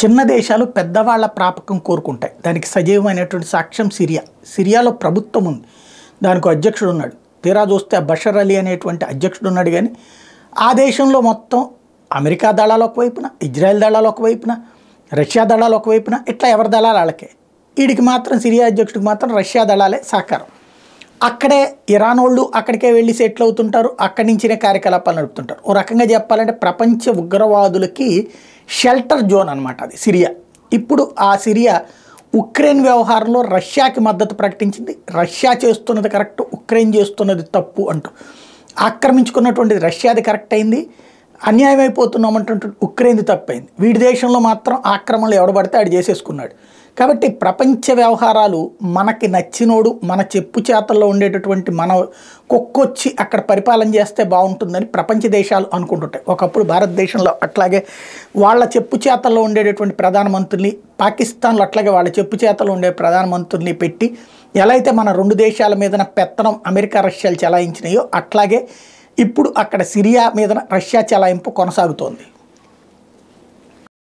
చిన్న దేశాలు పెద్దవాళ్ల ప్రాపకం కోరుకుంటాయి. దానికి సజీవమైనటువంటి సాక్ష్యం సిరియా. సిరియాలో ప్రభుత్వం ఉంది, దానికి అధ్యక్షుడు ఉన్నాడు. తీరా చూస్తే బషర్ అలీ అనేటువంటి అధ్యక్షుడు ఉన్నాడు. కానీ ఆ దేశంలో మొత్తం అమెరికా దళాలు ఒకవైపున, ఇజ్రాయెల్ దళాలు ఒకవైపున, రష్యా దళాలు ఒకవైపున, ఇట్లా ఎవరి దళాలు వాళ్ళకే. వీడికి మాత్రం సిరియా అధ్యక్షుడికి మాత్రం రష్యా దళాలే సహకారం. అక్కడే ఇరాన్ వాళ్ళు అక్కడికే వెళ్ళి సెటిల్ అవుతుంటారు, అక్కడి నుంచినే కార్యకలాపాలు నడుపుతుంటారు. ఓ రకంగా చెప్పాలంటే ప్రపంచ ఉగ్రవాదులకి షెల్టర్ జోన్ అనమాట అది సిరియా. ఇప్పుడు ఆ సిరియా ఉక్రెయిన్ వ్యవహారంలో రష్యాకి మద్దతు ప్రకటించింది. రష్యా చేస్తున్నది కరెక్ట్, ఉక్రెయిన్ చేస్తున్నది తప్పు అంటూ ఆక్రమించుకున్నటువంటిది రష్యాది కరెక్ట్ అయింది, అన్యాయం అయిపోతున్నామంటే ఉక్రెయిన్ది తప్పైంది. వీడి దేశంలో మాత్రం ఆక్రమణలు ఎవడబడితే ఆడు చేసేసుకున్నాడు. కాబట్టి ప్రపంచ వ్యవహారాలు మనకి నచ్చినోడు మన చెప్పు చేతల్లో ఉండేటటువంటి మన కుక్కొచ్చి అక్కడ పరిపాలన చేస్తే బాగుంటుందని ప్రపంచ దేశాలు అనుకుంటుంటాయి. ఒకప్పుడు భారతదేశంలో అట్లాగే వాళ్ళ చెప్పు చేతల్లో ఉండేటటువంటి ప్రధానమంత్రుల్ని, పాకిస్తాన్లో అట్లాగే వాళ్ళ చెప్పు చేతల్లో ఉండే ప్రధానమంత్రుల్ని పెట్టి ఎలా అయితే మన రెండు దేశాల మీదన పెత్తనం అమెరికా రష్యాలు చెలాయించినాయో అట్లాగే ఇప్పుడు అక్కడ సిరియా మీదన రష్యా చెలాయింపు కొనసాగుతోంది.